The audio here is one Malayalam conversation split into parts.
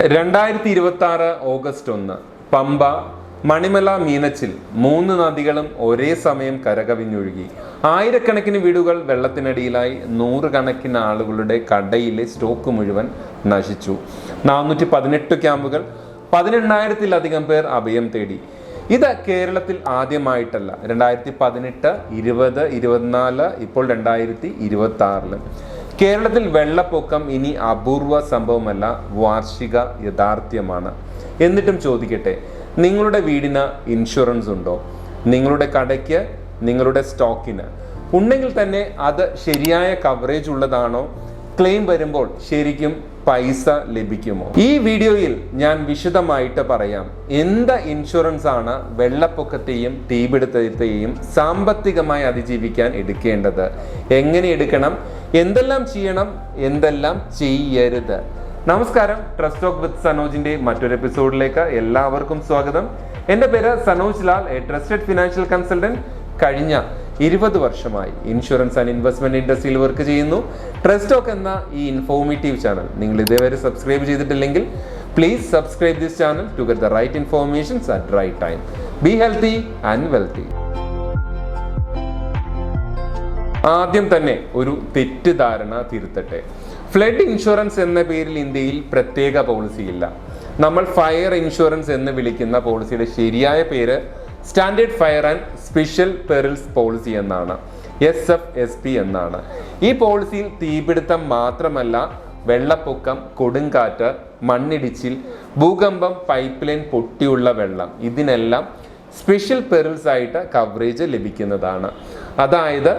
2026 ഓഗസ്റ്റ് 1 പമ്പ, മണിമല, മീനച്ചിൽ 3 നദികളും ഒരേ സമയം കരകവിഞ്ഞൊഴുകി. ആയിരക്കണക്കിന് വീടുകൾ വെള്ളത്തിനടിയിലായി. 100 കണക്കിന് ആളുകളുടെ കടയിലെ സ്റ്റോക്ക് മുഴുവൻ നശിച്ചു. 418 ക്യാമ്പുകൾ, 18,000-ലധികം പേർ അഭയം തേടി. ഇത് കേരളത്തിൽ ആദ്യമായിട്ടല്ല. 2018, 20, 24, ഇപ്പോൾ 2026. കേരളത്തിൽ വെള്ളപ്പൊക്കം ഇനി അപൂർവ സംഭവമല്ല, വാർഷിക യാഥാർത്ഥ്യമാണ്. എന്നിട്ടും ചോദിക്കട്ടെ, നിങ്ങളുടെ വീടിന് ഇൻഷുറൻസ് ഉണ്ടോ? നിങ്ങളുടെ കടയ്ക്ക്, നിങ്ങളുടെ സ്റ്റോക്കിന് ഉണ്ടെങ്കിൽ തന്നെ അത് ശരിയായ കവറേജ് ഉള്ളതാണോ? ക്ലെയിം വരുമ്പോൾ ശരിക്കും പൈസ ലഭിക്കുമോ? ഈ വീഡിയോയിൽ ഞാൻ വിശദമായിട്ട് പറയാം എന്ത് ഇൻഷുറൻസ് ആണ് വെള്ളപ്പൊക്കത്തെയും തീപിടുത്തത്തെയും സാമ്പത്തികമായി അതിജീവിക്കാൻ എടുക്കേണ്ടത്, എങ്ങനെ എടുക്കണം, എന്തെല്ലാം ചെയ്യണം, എന്തെല്ലാം ചെയ്യരുത്. നമസ്കാരം, ട്രസ്റ്റ് ടോക്ക് വിത്ത് സനോജിന്റെ മറ്റൊരു എപ്പിസോഡിലേക്ക് എല്ലാവർക്കും സ്വാഗതം. എൻ്റെ പേര് Sanoj Lal, a trusted financial consultant. കഴിഞ്ഞ 20 വർഷമായി ഇൻഷുറൻസ് ആൻഡ് ഇൻവെസ്റ്റ്മെന്റ് ഇൻഡസ്ട്രിയിൽ വർക്ക് ചെയ്യുന്നു. ട്രസ്റ്റ് ടോക്ക് എന്ന ഈ ഇൻഫോർമേറ്റീവ് ചാനൽ നിങ്ങൾ ഇതേവരെ സബ്സ്ക്രൈബ് ചെയ്തിട്ടില്ലെങ്കിൽ please subscribe this channel to get the right informations at right time. Be healthy and wealthy. ആദ്യം തന്നെ ഒരു തെറ്റിദ്ധാരണ തിരുത്തട്ടെ. ഫ്ലഡ് ഇൻഷുറൻസ് എന്ന പേരിൽ ഇന്ത്യയിൽ പ്രത്യേക പോളിസിയില്ല. നമ്മൾ ഫയർ ഇൻഷുറൻസ് എന്ന് വിളിക്കുന്ന പോളിസിയുടെ ശരിയായ പേര് standard fire and special perils policy എന്നാണ്, SFSP എന്നാണ്. ഈ പോളിസിയിൽ തീപിടുത്തം മാത്രമല്ല, വെള്ളപ്പൊക്കം, കൊടുങ്കാറ്റ്, മണ്ണിടിച്ചിൽ, ഭൂകമ്പം, പൈപ്പ് ലൈൻ പൊട്ടിയുള്ള വെള്ളം, ഇതിനെല്ലാം സ്പെഷ്യൽ പെറിൽസ് ആയിട്ട് കവറേജ് ലഭിക്കുന്നതാണ്. അതായത്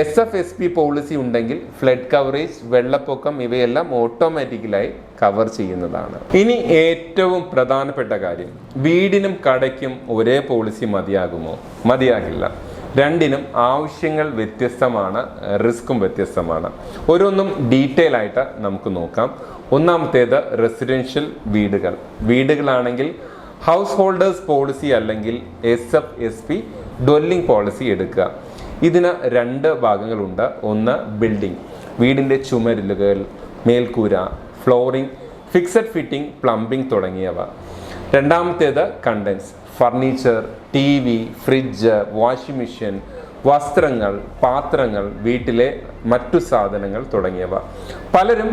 SFSP പോളിസി ഉണ്ടെങ്കിൽ ഫ്ലഡ് കവറേജ്, വെള്ളപ്പൊക്കം ഇവയെല്ലാം ഓട്ടോമാറ്റിക്കലായി കവർ ചെയ്യുന്നതാണ്. ഇനി ഏറ്റവും പ്രധാനപ്പെട്ട കാര്യം, വീടിനും കടയ്ക്കും ഒരേ പോളിസി മതിയാകുമോ? മതിയാകില്ല. രണ്ടിനും ആവശ്യങ്ങൾ വ്യത്യസ്തമാണ്, റിസ്ക്കും വ്യത്യസ്തമാണ്. ഓരോന്നും ഡീറ്റെയിൽ ആയിട്ട് നമുക്ക് നോക്കാം. ഒന്നാമത്തേത് റെസിഡൻഷ്യൽ വീടുകളാണെങ്കിൽ ഹൗസ് ഹോൾഡേഴ്സ് പോളിസി അല്ലെങ്കിൽ SFSP ഡ്വെല്ലിംഗ് പോളിസി എടുക്കുക. ഇതിന് 2 ഭാഗങ്ങളുണ്ട്. ഒന്ന് ബിൽഡിംഗ്, വീടിൻ്റെ ചുമരുകൾ, മേൽക്കൂര, ഫ്ലോറിംഗ്, ഫിക്സഡ് ഫിറ്റിംഗ്, പ്ലംബിംഗ് തുടങ്ങിയവ. രണ്ടാമത്തേത് contents, furniture, TV, fridge, washing machine, വസ്ത്രങ്ങൾ, പാത്രങ്ങൾ, വീട്ടിലെ മറ്റു സാധനങ്ങൾ തുടങ്ങിയവ. പലരും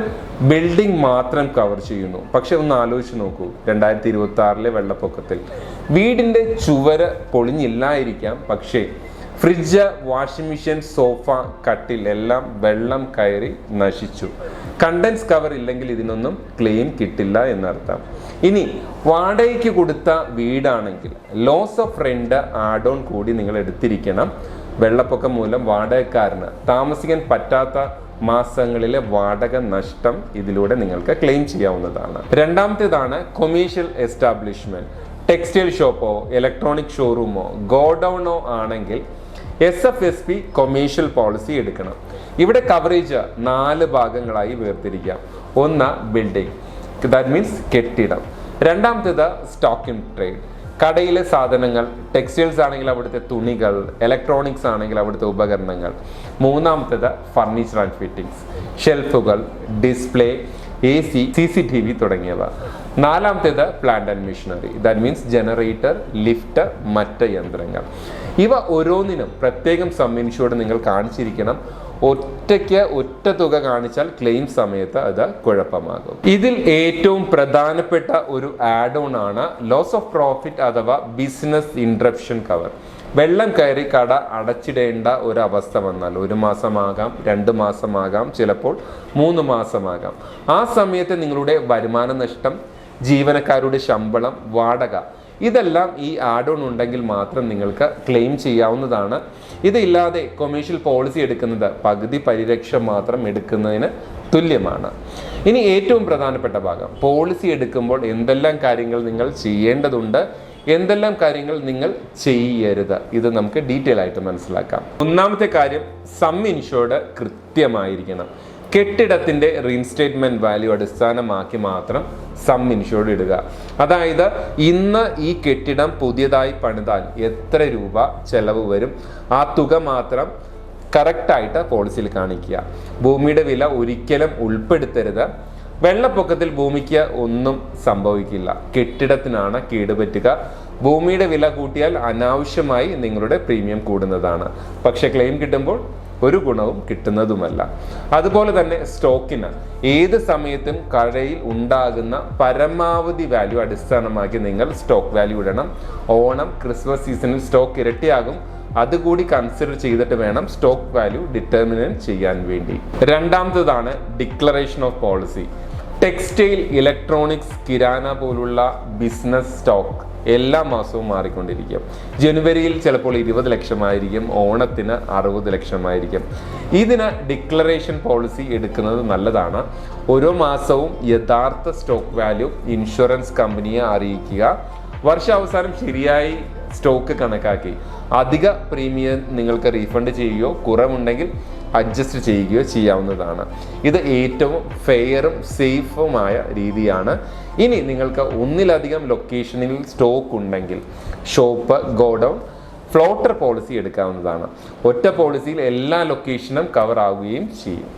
ബിൽഡിംഗ് മാത്രം കവർ ചെയ്യുന്നു. പക്ഷെ ഒന്ന് ആലോചിച്ച് നോക്കൂ, 2026 വെള്ളപ്പൊക്കത്തിൽ വീടിൻ്റെ ചുവര് പൊളിഞ്ഞില്ലായിരിക്കാം, പക്ഷേ ഫ്രിഡ്ജ്, വാഷിംഗ് മെഷീൻ, സോഫ, കട്ടിൽ എല്ലാം വെള്ളം കയറി നശിച്ചു. കണ്ടൻസ് കവർ ഇല്ലെങ്കിൽ ഇതിനൊന്നും ക്ലെയിം കിട്ടില്ല എന്നർത്ഥം. ഇനി വാടകയ്ക്ക് കൊടുത്ത വീടാണെങ്കിൽ loss of rent add on കൂടി നിങ്ങൾ എടുത്തിരിക്കണം. വെള്ളപ്പൊക്കം മൂലം വാടകക്കാരന് താമസിക്കാൻ പറ്റാത്ത മാസങ്ങളിലെ വാടക നഷ്ടം ഇതിലൂടെ നിങ്ങൾക്ക് ക്ലെയിം ചെയ്യാവുന്നതാണ്. രണ്ടാമത്തേതാണ് കൊമേഴ്ഷ്യൽ എസ്റ്റാബ്ലിഷ്മെന്റ്. ടെക്സ്റ്റൈൽ ഷോപ്പോ ഇലക്ട്രോണിക് ഷോറൂമോ ഗോഡൌണോ ആണെങ്കിൽ SFSP കൊമേഴ്ഷ്യൽ പോളിസി എടുക്കണം. ഇവിടെ കവറേജ് 4 ഭാഗങ്ങളായി വേർതിരിക്കാം. ഒന്ന് ബിൽഡിംഗ്, ദാറ്റ് മീൻസ് കെട്ടിടം. രണ്ടാമത്തേത് സ്റ്റോക്ക് ഇൻ ട്രേഡ്, കടയിലെ സാധനങ്ങൾ, ടെക്സ്റ്റൈൽസ് ആണെങ്കിൽ അവിടുത്തെ തുണികൾ, ഇലക്ട്രോണിക്സ് ആണെങ്കിൽ അവിടുത്തെ ഉപകരണങ്ങൾ. മൂന്നാമത്തേത് ഫർണിച്ചർ ആൻഡ് ഫിറ്റിംഗ്സ്, ഷെൽഫുകൾ, ഡിസ്പ്ലേ, AC, CCTV തുടങ്ങിയവ. നാലാമത്തേത് plant and machinery, that means generator, lift, മറ്റ് യന്ത്രങ്ങൾ. ഇവ ഓരോന്നിനും പ്രത്യേകം സം ഇൻഷുർഡ് നിങ്ങൾ കാണിച്ചിരിക്കണം. ഒറ്റ തുക കാണിച്ചാൽ ക്ലെയിം സമയത്ത് അത് കുഴപ്പമാകും. ഇതിൽ ഏറ്റവും പ്രധാനപ്പെട്ട ഒരു ആഡ് ഓൺ ആണ് ലോസ് ഓഫ് പ്രോഫിറ്റ് അഥവാ ബിസിനസ് ഇൻട്രപ്ഷൻ കവർ. വെള്ളം കയറി കട അടച്ചിടേണ്ട ഒരു അവസ്ഥ വന്നാൽ 1 മാസമാകാം, 2 മാസമാകാം, ചിലപ്പോൾ 3 മാസമാകാം. ആ സമയത്ത് നിങ്ങളുടെ വരുമാന നഷ്ടം, ജീവനക്കാരുടെ ശമ്പളം, വാടക, ഇതെല്ലാം ഈ ആഡ് ഓൺ ഉണ്ടെങ്കിൽ മാത്രം നിങ്ങൾക്ക് ക്ലെയിം ചെയ്യാവുന്നതാണ്. ഇതില്ലാതെ കൊമേഴ്ഷ്യൽ പോളിസി എടുക്കുന്നത് പകുതി പരിരക്ഷ മാത്രം എടുക്കുന്നതിന് തുല്യമാണ്. ഇനി ഏറ്റവും പ്രധാനപ്പെട്ട ഭാഗം, പോളിസി എടുക്കുമ്പോൾ എന്തെല്ലാം കാര്യങ്ങൾ നിങ്ങൾ ചെയ്യേണ്ടതുണ്ട്, എന്തെല്ലാം കാര്യങ്ങൾ നിങ്ങൾ ചെയ്യരുത്, ഇത് നമുക്ക് ഡീറ്റെയിൽ ആയിട്ട് മനസ്സിലാക്കാം. ഒന്നാമത്തെ കാര്യം, സം ഇൻഷുർഡ് കൃത്യമായിരിക്കണം. കെട്ടിടത്തിന്റെ റീഇൻസ്റ്റേറ്റ്മെന്റ് വാല്യൂ അടിസ്ഥാനമാക്കി മാത്രം സം ഇൻഷുർഡ് ഇടുക. അതായത് ഇന്ന് ഈ കെട്ടിടം പുതിയതായി പണിതാൽ എത്ര രൂപ ചെലവ് വരും, ആ തുക മാത്രം കറക്റ്റായിട്ട് പോളിസിയിൽ കാണിക്കുക. ഭൂമിയുടെ വില ഒരിക്കലും ഉൾപ്പെടുത്തരുത്. വെള്ളപ്പൊക്കത്തിൽ ഭൂമിക്ക് ഒന്നും സംഭവിക്കില്ല, കെട്ടിടത്തിനാണ് കേടുപറ്റുക. ഭൂമിയുടെ വില കൂട്ടിയാൽ അനാവശ്യമായി നിങ്ങളുടെ പ്രീമിയം കൂടുന്നതാണ്. പക്ഷെ ക്ലെയിം കിട്ടുമ്പോൾ ഒരു ഗുണവും കിട്ടുന്നതുമല്ല. അതുപോലെ തന്നെ സ്റ്റോക്കിന് ഏത് സമയത്തും കടയിൽ ഉണ്ടാകുന്ന പരമാവധി വാല്യൂ അടിസ്ഥാനമാക്കി നിങ്ങൾ സ്റ്റോക്ക് വാല്യൂ ഇടണം. ഓണം, ക്രിസ്മസ് സീസണിൽ സ്റ്റോക്ക് ഇരട്ടിയാകും. അതുകൂടി കൺസിഡർ ചെയ്തിട്ട് വേണം സ്റ്റോക്ക് വാല്യൂ ഡിറ്റർമിൻ ചെയ്യാൻ വേണ്ടി. രണ്ടാമത്തേതാണ് declaration of policy. Textile, electronics, kirana പോലുള്ള ബിസിനസ് സ്റ്റോക്ക് എല്ലാ മാസവും മാറിക്കൊണ്ടിരിക്കും. ജനുവരിയിൽ ചിലപ്പോൾ 20 ലക്ഷമായിരിക്കും, ഓണത്തിന് 60 ലക്ഷമായിരിക്കും. ഇതിന് ഡിക്ലറേഷൻ പോളിസി എടുക്കുന്നത് നല്ലതാണ്. ഓരോ മാസവും യഥാർത്ഥ സ്റ്റോക്ക് വാല്യൂ ഇൻഷുറൻസ് കമ്പനിയെ അറിയിക്കുക. വർഷാവസാനം ശരിയായി സ്റ്റോക്ക് കണക്കാക്കി അധിക പ്രീമിയം നിങ്ങൾക്ക് റീഫണ്ട് ചെയ്യുകയോ കുറവുണ്ടെങ്കിൽ അഡ്ജസ്റ്റ് ചെയ്യുകയോ ചെയ്യാവുന്നതാണ്. ഇത് ഏറ്റവും ഫെയറും സേഫുമായ രീതിയാണ്. ഇനി നിങ്ങൾക്ക് ഒന്നിലധികം ലൊക്കേഷനിൽ സ്റ്റോക്ക് ഉണ്ടെങ്കിൽ ഷോപ്പ്, ഗോഡൗൺ, ഫ്ലോട്ടർ പോളിസി എടുക്കാവുന്നതാണ്. ഒറ്റ പോളിസിയിൽ എല്ലാ ലൊക്കേഷനും കവർ ആവുകയും ചെയ്യും.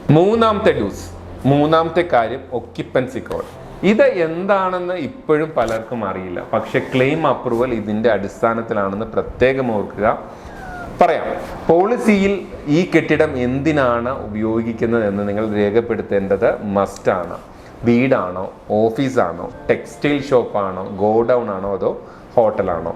മൂന്നാമത്തെ കാര്യം ഒക്യുപ്പൻസി കോഡ്. ഇത് എന്താണെന്ന് ഇപ്പോഴും പലർക്കും അറിയില്ല. പക്ഷെ ക്ലെയിം അപ്രൂവൽ ഇതിൻ്റെ അടിസ്ഥാനത്തിലാണെന്ന് പ്രത്യേകം ഓർക്കുക. പറയാം, പോളിസിയിൽ ഈ കെട്ടിടം എന്തിനാണ് ഉപയോഗിക്കുന്നത് എന്ന് നിങ്ങൾ രേഖപ്പെടുത്തേണ്ടത് മസ്റ്റാണ്. വീടാണോ, ഓഫീസാണോ, ടെക്സ്റ്റൈൽ ഷോപ്പാണോ, ഗോഡൗൺ ആണോ, അതോ ഹോട്ടലാണോ?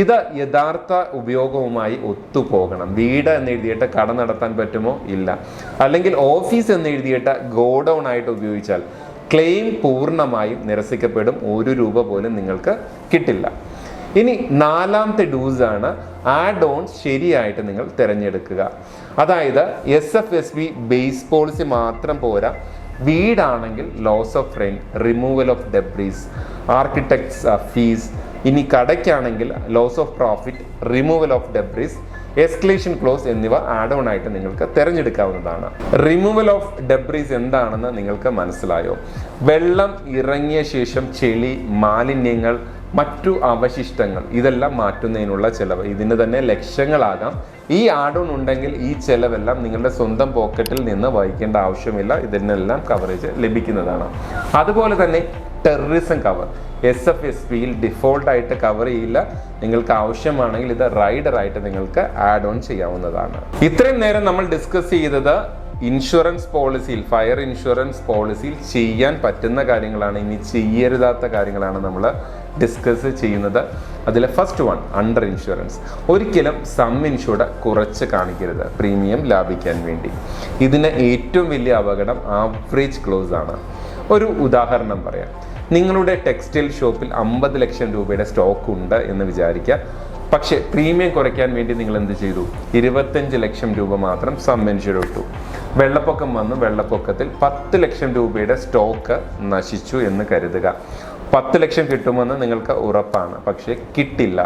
ഇത് യഥാർത്ഥ ഉപയോഗവുമായി ഒത്തുപോകണം. വീട് എന്ന് എഴുതിയിട്ട് കട നടത്താൻ പറ്റുമോ? ഇല്ല. അല്ലെങ്കിൽ ഓഫീസ് എന്ന് എഴുതിയിട്ട് ഗോഡൗൺ ആയിട്ട് ഉപയോഗിച്ചാൽ ക്ലെയിം പൂർണ്ണമായും നിരസിക്കപ്പെടും. 1 രൂപ പോലും നിങ്ങൾക്ക് കിട്ടില്ല. ഇനി നാലാമത്തെ ഡൂസാണ് ആഡ് ഓൺ ശരിയായിട്ട് നിങ്ങൾ തിരഞ്ഞെടുക്കുക. അതായത് SFSB ബേസ് പോളിസി മാത്രം പോരാ. വീടാണെങ്കിൽ loss of rent, removal of debris, architect's fees. ഇനി കടയ്ക്കാണെങ്കിൽ loss of profit, removal of debris, escalation clause എന്നിവ ആഡ് ഓൺ ആയിട്ട് നിങ്ങൾക്ക് തിരഞ്ഞെടുക്കാവുന്നതാണ്. റിമൂവൽ ഓഫ് ഡെബ്രീസ് എന്താണെന്ന് നിങ്ങൾക്ക് മനസ്സിലായോ? വെള്ളം ഇറങ്ങിയ ശേഷം ചെളി, മാലിന്യങ്ങൾ, മറ്റു അവശിഷ്ടങ്ങൾ ഇതെല്ലാം മാറ്റുന്നതിനുള്ള ചെലവ്. ഇതിന് തന്നെ ലക്ഷങ്ങളാകാം. ഈ ആഡ് ഓൺ ഉണ്ടെങ്കിൽ ഈ ചെലവെല്ലാം നിങ്ങളുടെ സ്വന്തം പോക്കറ്റിൽ നിന്ന് വഹിക്കേണ്ട ആവശ്യമില്ല. ഇതിനെല്ലാം കവറേജ് ലഭിക്കുന്നതാണ്. അതുപോലെ തന്നെ ടെററിസം കവർ SFSBയിൽ ഡിഫോൾട്ടായിട്ട് കവർ ചെയ്യില്ല. നിങ്ങൾക്ക് ആവശ്യമാണെങ്കിൽ ഇത് റൈഡറായിട്ട് നിങ്ങൾക്ക് ആഡ് ഓൺ ചെയ്യാവുന്നതാണ്. ഇത്രയും നേരം നമ്മൾ ഡിസ്കസ് ചെയ്തത് ഇൻഷുറൻസ് പോളിസിയിൽ, ഫയർ ഇൻഷുറൻസ് പോളിസിയിൽ ചെയ്യാൻ പറ്റുന്ന കാര്യങ്ങളാണ്. ഇനി ചെയ്യരുതാത്ത കാര്യങ്ങളാണ് നമ്മൾ ഡിസ്കസ് ചെയ്യുന്നത്. അതിലെ ഫസ്റ്റ് വൺ, അണ്ടർ ഇൻഷുറൻസ്. ഒരിക്കലും സം ഇൻഷുർഡ് കുറച്ച് കാണിക്കരുത് പ്രീമിയം ലാഭിക്കാൻ വേണ്ടി. ഇതിന് ഏറ്റവും വലിയ അപകടം ആവറേജ് ക്ലോസ് ആണ്. ഒരു ഉദാഹരണം പറയാം. നിങ്ങളുടെ ടെക്സ്റ്റൈൽ ഷോപ്പിൽ 50 ലക്ഷം രൂപയുടെ സ്റ്റോക്ക് ഉണ്ട് എന്ന് വിചാരിക്കുക. പക്ഷേ പ്രീമിയം കുറയ്ക്കാൻ വേണ്ടി നിങ്ങൾ എന്ത് ചെയ്തു? 25 ലക്ഷം രൂപ മാത്രം സം ഇൻഷുർഡ് ഇട്ടു. വെള്ളപ്പൊക്കം വന്നു. വെള്ളപ്പൊക്കത്തിൽ 10 ലക്ഷം രൂപയുടെ സ്റ്റോക്ക് നശിച്ചു എന്ന് കരുതുക. 10 ലക്ഷം കിട്ടുമെന്ന് നിങ്ങൾക്ക് ഉറപ്പാണ്, പക്ഷേ കിട്ടില്ല.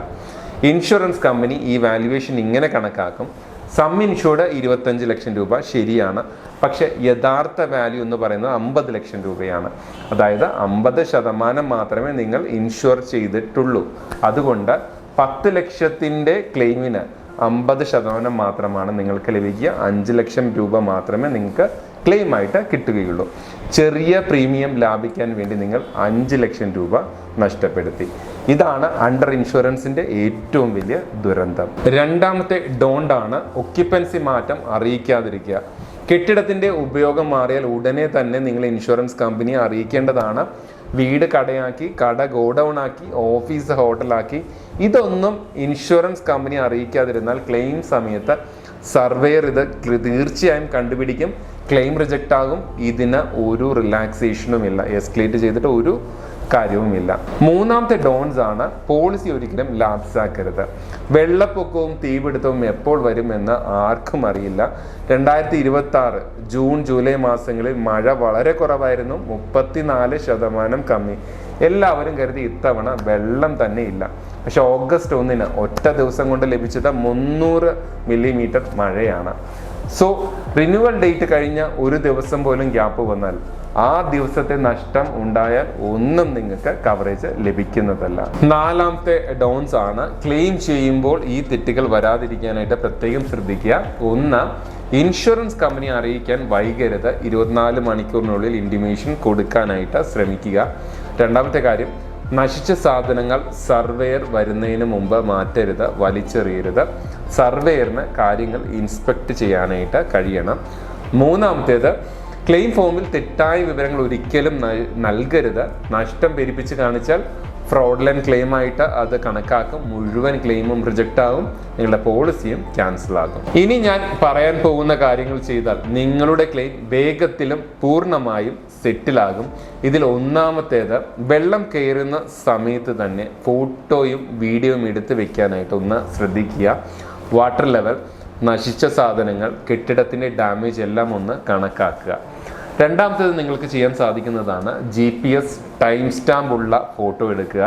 ഇൻഷുറൻസ് കമ്പനി ഈ വാല്യുവേഷൻ ഇങ്ങനെ കണക്കാക്കും: സം ഇൻഷുർഡ് 25 ലക്ഷം രൂപ ശരിയാണ്, പക്ഷെ യഥാർത്ഥ വാല്യൂ എന്ന് പറയുന്നത് 50 ലക്ഷം രൂപയാണ്. അതായത് 50% മാത്രമേ നിങ്ങൾ ഇൻഷുർ ചെയ്തിട്ടുള്ളൂ. അതുകൊണ്ട് 10 ലക്ഷത്തിൻ്റെ ക്ലെയിമിന് 50% മാത്രമാണ് നിങ്ങൾക്ക് ലഭിക്കുക. 5 ലക്ഷം രൂപ മാത്രമേ നിങ്ങൾക്ക് ക്ലെയിം ആയിട്ട് കിട്ടുകയുള്ളൂ. ചെറിയ പ്രീമിയം ലാഭിക്കാൻ വേണ്ടി നിങ്ങൾ 5 ലക്ഷം രൂപ നഷ്ടപ്പെടുത്തി. ഇതാണ് അണ്ടർ ഇൻഷുറൻസിന്റെ ഏറ്റവും വലിയ ദുരന്തം. രണ്ടാമത്തെ ഡോണ്ടാണ് ഒക്യുപ്പൻസി മാറ്റം അറിയിക്കാതിരിക്കുക. കെട്ടിടത്തിന്റെ ഉപയോഗം മാറിയാൽ ഉടനെ തന്നെ നിങ്ങൾ ഇൻഷുറൻസ് കമ്പനിയെ അറിയിക്കേണ്ടതാണ്. വീട് കടയാക്കി, കട ഗോഡൗൺ ആക്കി, ഓഫീസ് ഹോട്ടലാക്കി, ഇതൊന്നും ഇൻഷുറൻസ് കമ്പനി അറിയിക്കാതിരുന്നാൽ ക്ലെയിം സമയത്ത് സർവേയർ ഇത് തീർച്ചയായും കണ്ടുപിടിക്കും. ക്ലെയിം റിജക്റ്റ് ആകും. ഇതിന് ഒരു റിലാക്സേഷനും ഇല്ല. എസ്കലേറ്റ് ചെയ്തിട്ട് ഒരു കാര്യവുമില്ല. മൂന്നാമത്തെ ഡോൺസ് ആണ് പോളിസി ഒരിക്കലും ലാപ്സ് ആക്കരുത്. വെള്ളപ്പൊക്കവും തീപിടുത്തവും എപ്പോൾ വരുമെന്ന് ആർക്കും അറിയില്ല. 2026 ജൂൺ ജൂലൈ മാസങ്ങളിൽ മഴ വളരെ കുറവായിരുന്നു, 34% കമ്മി. എല്ലാവരും കരുതി ഇത്തവണ വെള്ളം തന്നെ ഇല്ല. പക്ഷെ ഓഗസ്റ്റ് 1 ഒറ്റ ദിവസം കൊണ്ട് ലഭിച്ചത് 300 മില്ലിമീറ്റർ മഴയാണ്. സോ റിന്യൂവൽ ഡേറ്റ് കഴിഞ്ഞ ഒരു ദിവസം പോലും ഗ്യാപ്പ് വന്നാൽ ആ ദിവസത്തെ നഷ്ടം ഉണ്ടായാൽ ഒന്നും നിങ്ങൾക്ക് കവറേജ് ലഭിക്കുന്നതല്ല. നാലാമത്തെ ഡൗൺസ് ആണ്. ക്ലെയിം ചെയ്യുമ്പോൾ ഈ തെറ്റുകൾ വരാതിരിക്കാനായിട്ട് പ്രത്യേകം ശ്രദ്ധിക്കുക. ഒന്ന്, ഇൻഷുറൻസ് കമ്പനി അറിയിക്കാൻ വൈകരുത്. 24 മണിക്കൂറിനുള്ളിൽ ഇൻറ്റിമേഷൻ കൊടുക്കാനായിട്ട് ശ്രമിക്കുക. രണ്ടാമത്തെ കാര്യം, നശിച്ച സാധനങ്ങൾ സർവേയർ വരുന്നതിന് മുമ്പ് മാറ്റരുത്, വലിച്ചെറിയരുത്. സർവേയറിന് കാര്യങ്ങൾ ഇൻസ്പെക്ട് ചെയ്യാനായിട്ട് കഴിയണം. മൂന്നാമത്തേത്, ക്ലെയിം ഫോമിൽ തെറ്റായ വിവരങ്ങൾ ഒരിക്കലും നൽകരുത്. നഷ്ടം പെരുപ്പിച്ച് കാണിച്ചാൽ ഫ്രോഡ്ലൻ ക്ലെയിം ആയിട്ട് അത് കണക്കാക്കും. മുഴുവൻ ക്ലെയിമും റിജക്റ്റ് ആകും, നിങ്ങളുടെ പോളിസിയും ക്യാൻസൽ ആകും. ഇനി ഞാൻ പറയാൻ പോകുന്ന കാര്യങ്ങൾ ചെയ്താൽ നിങ്ങളുടെ ക്ലെയിം വേഗത്തിലും പൂർണ്ണമായും സെറ്റിലാകും. ഇതിൽ ഒന്നാമത്തേത്, വെള്ളം കയറുന്ന സമയത്ത് തന്നെ ഫോട്ടോയും വീഡിയോയും എടുത്ത് വെക്കാനായിട്ട് ഒന്ന് ശ്രദ്ധിക്കുക. വാട്ടർ ലെവൽ, നശിച്ച സാധനങ്ങൾ, കെട്ടിടത്തിൻ്റെ ഡാമേജ് എല്ലാം ഒന്ന് കണക്കാക്കുക. രണ്ടാമത്തേത് നിങ്ങൾക്ക് ചെയ്യാൻ സാധിക്കുന്നതാണ് GPS ടൈം സ്റ്റാമ്പ് ഉള്ള ഫോട്ടോ എടുക്കുക.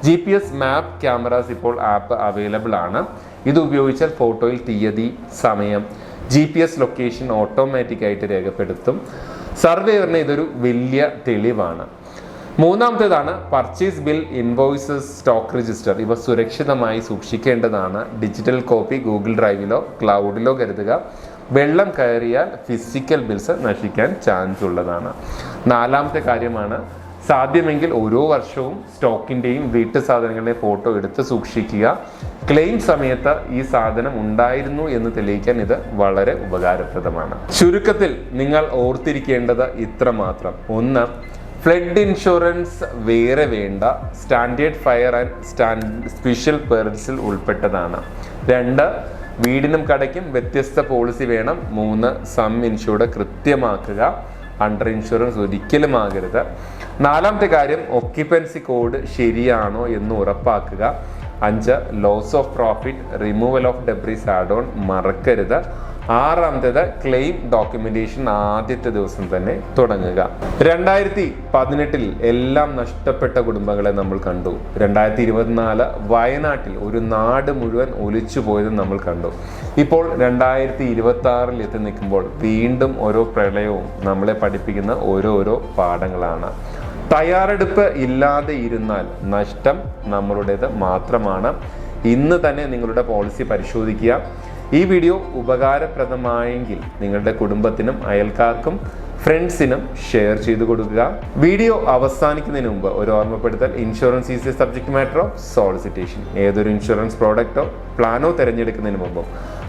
GPS മാപ്പ് ക്യാമറാസ് ഇപ്പോൾ ആപ്പ് അവൈലബിൾ ആണ്. ഇത് ഉപയോഗിച്ചാൽ ഫോട്ടോയിൽ തീയതി, സമയം, GPS ലൊക്കേഷൻ ഓട്ടോമാറ്റിക്കായിട്ട് രേഖപ്പെടുത്തും. സർവേയറിന് ഇതൊരു വലിയ തെളിവാണ്. മൂന്നാമത്തേതാണ് purchase bill, invoices, stock register. ഇവ സുരക്ഷിതമായി സൂക്ഷിക്കേണ്ടതാണ്. ഡിജിറ്റൽ കോപ്പി ഗൂഗിൾ ഡ്രൈവിലോ ക്ലൗഡിലോ കരുതുക. വെള്ളം കയറിയാൽ ഫിസിക്കൽ ബിൽസ് നശിക്കാൻ ചാൻസ് ഉള്ളതാണ്. നാലാമത്തെ കാര്യമാണ്, സാധ്യമെങ്കിൽ ഓരോ വർഷവും സ്റ്റോക്കിൻ്റെയും വീട്ടു സാധനങ്ങളുടെയും ഫോട്ടോ എടുത്ത് സൂക്ഷിക്കുക. ക്ലെയിം സമയത്ത് ഈ സാധനം ഉണ്ടായിരുന്നു എന്ന് തെളിയിക്കാൻ ഇത് വളരെ ഉപകാരപ്രദമാണ്. ചുരുക്കത്തിൽ നിങ്ങൾ ഓർത്തിരിക്കേണ്ടത് ഇത്ര മാത്രം. ഒന്ന്, ഫ്ലഡ് ഇൻഷുറൻസ് വേറെ വേണ്ട, സ്റ്റാൻഡേർഡ് ഫയർ ആൻഡ് സ്പെഷ്യൽ പെർസിൽ ഉൾപ്പെട്ടതാണ്. 2, വീടിനും കടയ്ക്കും വ്യത്യസ്ത പോളിസി വേണം. 3, സം ഇൻഷുർഡ് കൃത്യമാക്കുക, അണ്ടർ ഇൻഷുറൻസ് ഒരിക്കലും ആകരുത്. 4ാമത്തെ കാര്യം, ഒക്യുപ്പൻസി കോഡ് ശരിയാണോ എന്ന് ഉറപ്പാക്കുക. 5, loss of profit, removal of debris add on മറക്കരുത്. 6ാമത്തേത്, ക്ലെയിം ഡോക്യുമെന്റേഷൻ ആദ്യത്തെ ദിവസം തന്നെ തുടങ്ങുക. 2018 എല്ലാം നഷ്ടപ്പെട്ട കുടുംബങ്ങളെ നമ്മൾ കണ്ടു. 2024 വയനാട്ടിൽ ഒരു നാട് മുഴുവൻ ഒലിച്ചു പോയതും നമ്മൾ കണ്ടു. ഇപ്പോൾ 2026 എത്തി നിൽക്കുമ്പോൾ വീണ്ടും ഓരോ പ്രളയവും നമ്മളെ പഠിപ്പിക്കുന്ന ഓരോരോ പാഠങ്ങളാണ്. തയ്യാറെടുപ്പ് ഇല്ലാതെ ഇരുന്നാൽ നഷ്ടം നമ്മളുടേത് മാത്രമാണ്. ഇന്ന് തന്നെ നിങ്ങളുടെ പോളിസി പരിശോധിക്കുക. ഈ വീഡിയോ ഉപകാരപ്രദമായെങ്കിൽ നിങ്ങളുടെ കുടുംബത്തിനും അയൽക്കാർക്കും ഫ്രണ്ട്സിനും ഷെയർ ചെയ്തു കൊടുക്കുക. വീഡിയോ അവസാനിക്കുന്നതിന് മുമ്പ് ഒരു ഓർമ്മപ്പെടുത്തൽ, insurance is A subject matter of സോളിസിറ്റേഷൻ. ഏതൊരു ഇൻഷുറൻസ് പ്രോഡക്റ്റോ പ്ലാനോ തിരഞ്ഞെടുക്കുന്നതിന് മുമ്പും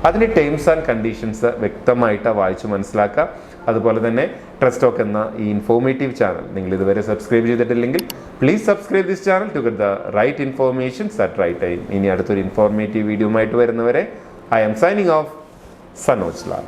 അതിൻ്റെ ടേംസ് ആൻഡ് കണ്ടീഷൻസ് വ്യക്തമായിട്ട് വായിച്ചു മനസ്സിലാക്കുക. അതുപോലെ തന്നെ ട്രസ്റ്റ് ടോക്ക് എന്ന ഈ ഇൻഫോർമേറ്റീവ് ചാനൽ നിങ്ങൾ ഇതുവരെ സബ്സ്ക്രൈബ് ചെയ്തിട്ടില്ലെങ്കിൽ please subscribe this channel to get the right informations at right time. ഇനി അടുത്തൊരു ഇൻഫോർമേറ്റീവ് വീഡിയോ ആയിട്ട് വരുന്നവരെ I am signing off, Sanoj Lal.